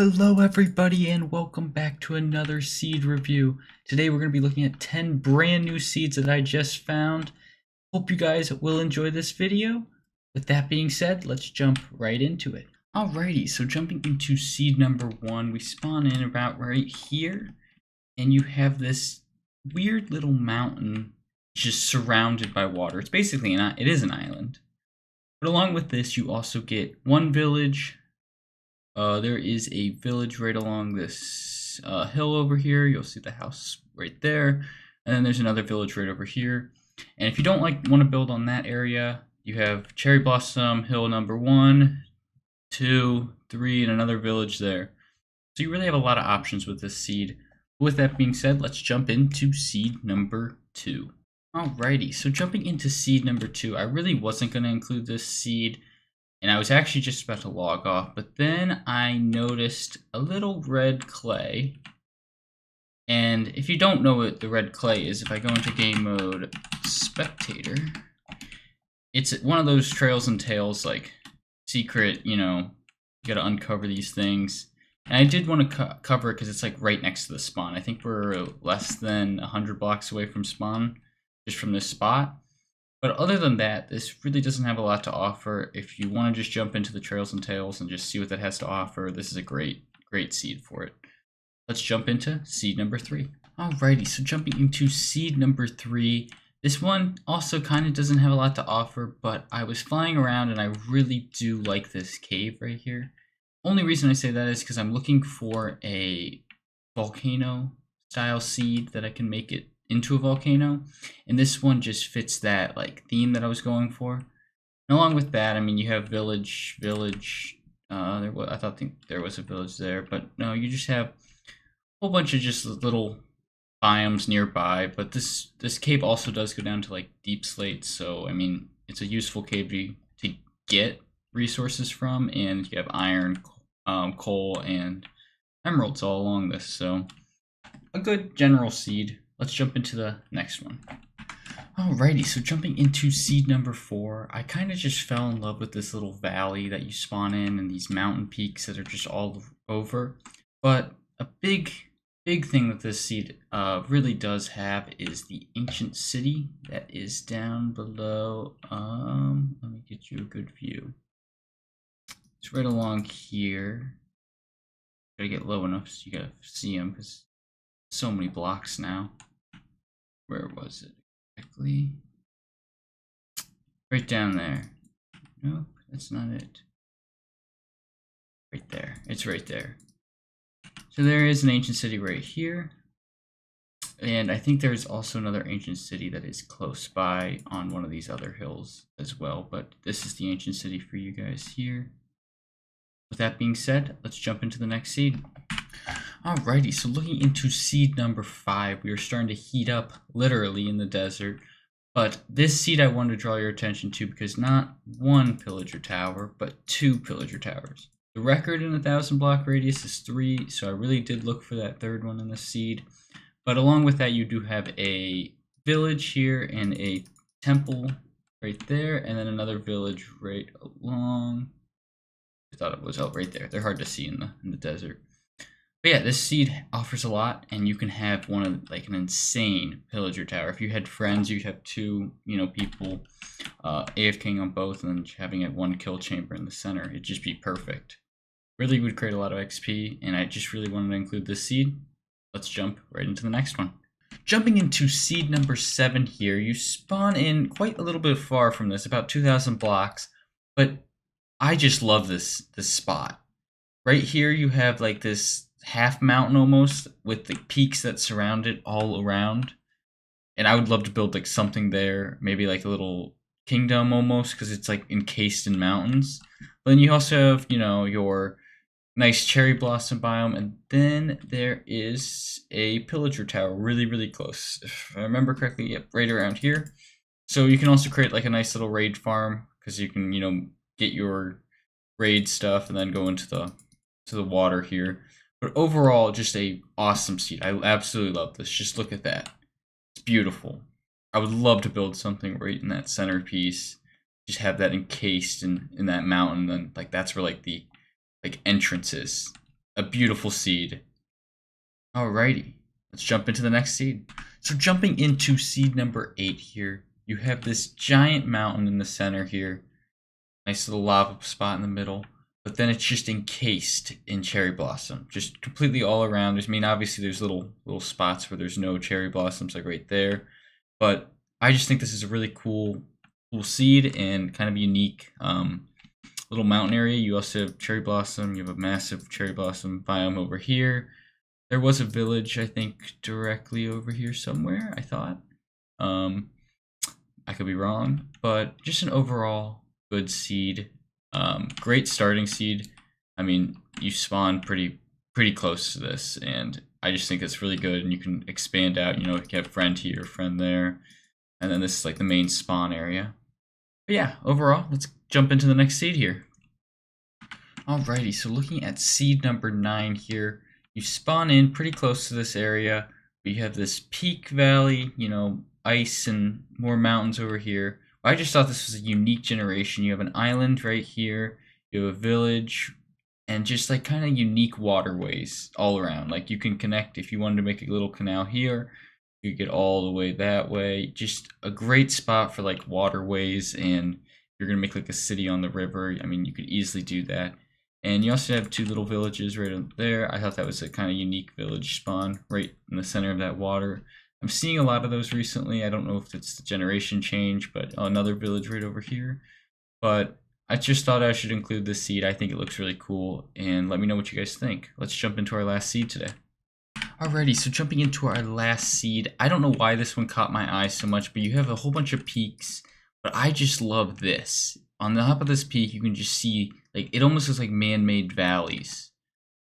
Hello everybody and welcome back to another seed review. Today we're going to be looking at 10 brand new seeds that I just found. Hope you guys will enjoy this video. With that being said, let's jump right into it. Alrighty, so jumping into seed number 1, we spawn in about right here, and you have this weird little mountain just surrounded by water. It's basically it is an island. But along with this, you also get one village. There is a village right along this hill over here. You'll see the house right there. And then there's another village right over here. And if you don't want to build on that area, you have Cherry Blossom Hill number 1, 2, 3, and another village there. So you really have a lot of options with this seed. With that being said, let's jump into seed number 2. Alrighty, so jumping into seed number 2, I really wasn't going to include this seed. And I was actually just about to log off, but then I noticed a little red clay. And if you don't know what the red clay is, if I go into game mode spectator, it's one of those trails and tales, like secret, you gotta uncover these things. And I did want to cover it because it's like right next to the spawn. I think we're less than 100 blocks away from spawn, just from this spot. But other than that, this really doesn't have a lot to offer. If you want to just jump into the Trails and Tales and just see what that has to offer, this is a great seed for it. Let's jump into seed number 3. Alrighty, so jumping into seed number 3. This one also kind of doesn't have a lot to offer, but I was flying around and I really do like this cave right here. Only reason I say that is because I'm looking for a volcano style seed that I can make it into a volcano, and this one just fits that theme that I was going for. And along with that, I mean, you have village. I think there was a village there, but no, you just have a whole bunch of just little biomes nearby. But this cave also does go down to deep slate, so I mean, it's a useful cave to get resources from, and you have iron, coal, and emeralds all along this. So a good general seed. Let's jump into the next one. Alrighty, so jumping into seed number 4, I kind of just fell in love with this little valley that you spawn in and these mountain peaks that are just all over. But a big thing that this seed really does have is the ancient city that is down below. Let me get you a good view. It's right along here. Gotta get low enough so you gotta see them because so many blocks now. Where was it exactly? Right down there. Nope, that's not it. Right there. It's right there. So there is an ancient city right here. And I think there's also another ancient city that is close by on one of these other hills as well. But this is the ancient city for you guys here. With that being said, let's jump into the next seed. Alrighty, so looking into seed number 5, we are starting to heat up literally in the desert. But this seed I wanted to draw your attention to because not one pillager tower, but 2 pillager towers. The record in a 1,000 block radius is 3, so I really did look for that third one in the seed. But along with that, you do have a village here and a temple right there, and then another village right along. I thought it was right there. They're hard to see in the desert. But yeah, this seed offers a lot, and you can have one of an insane pillager tower. If you had friends, you'd have 2, people AFKing on both, and then having a 1 kill chamber in the center. It'd just be perfect. Really would create a lot of XP, and I just really wanted to include this seed. Let's jump right into the next one. Jumping into seed number 7 here, you spawn in quite a little bit far from this, about 2,000 blocks, but I just love this spot. Right here, you have this half mountain almost with the peaks that surround it all around, and I would love to build something there, maybe a little kingdom almost, because it's encased in mountains. But then you also have your nice cherry blossom biome, and then there is a pillager tower really close, if I remember correctly. Yep, right around here. So you can also create a nice little raid farm, because you can get your raid stuff and then go into the water here. But overall, just a awesome seed. I absolutely love this. Just look at that. It's beautiful. I would love to build something right in that centerpiece. Just have that encased in that mountain. Then that's where the entrance is. a beautiful seed. Alrighty, let's jump into the next seed. So jumping into seed number 8 here, you have this giant mountain in the center here. Nice little lava spot in the middle. But then it's just encased in cherry blossom, just completely all around. I mean, obviously there's little spots where there's no cherry blossoms, like right there. But I just think this is a really cool seed and kind of unique little mountain area. You also have cherry blossom. You have a massive cherry blossom biome over here. There was a village, I think, directly over here somewhere, I thought. I could be wrong, but just an overall good seed. Great starting seed. I mean, you spawn pretty close to this, and I just think it's really good, and you can expand out, you know, you have friend here, friend there, and then this is like the main spawn area. But yeah, overall, let's jump into the next seed here. Alrighty, so looking at seed number 9 here, you spawn in pretty close to this area. We have this peak valley, you know, ice and more mountains over here. I just thought this was a unique generation. You have an island right here, you have a village, and just like kind of unique waterways all around. Like you can connect, if you wanted to make a little canal here, you get all the way that way. Just a great spot for like waterways, and you're gonna make like a city on the river. I mean, you could easily do that. And you also have 2 little villages right up there. I thought that was a kind of unique village spawn right in the center of that water. I'm seeing a lot of those recently. I don't know if it's the generation change, but another village right over here. But I just thought I should include this seed. I think it looks really cool, and let me know what you guys think. Let's jump into our last seed today. Alrighty, so jumping into our last seed. I don't know why this one caught my eye so much, but you have a whole bunch of peaks, but I just love this. On the top of this peak, you can just see, like, it almost looks like man-made valleys.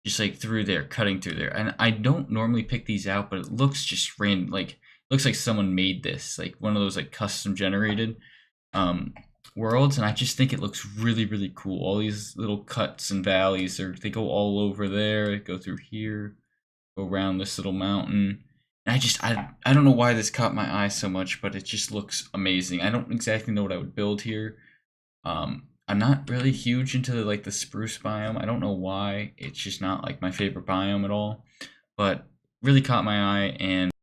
Just like through there, cutting through there. And I don't normally pick these out, but it looks just random, like, it looks like someone made this, like one of those like custom generated worlds, and I just think it looks really cool. All these little cuts and valleys, they go all over there, go through here, go around this little mountain. And I don't know why this caught my eye so much, but it just looks amazing. I don't exactly know what I would build here. I'm not really huge into like the spruce biome. I don't know why. It's just not like my favorite biome at all. But really caught my eye, and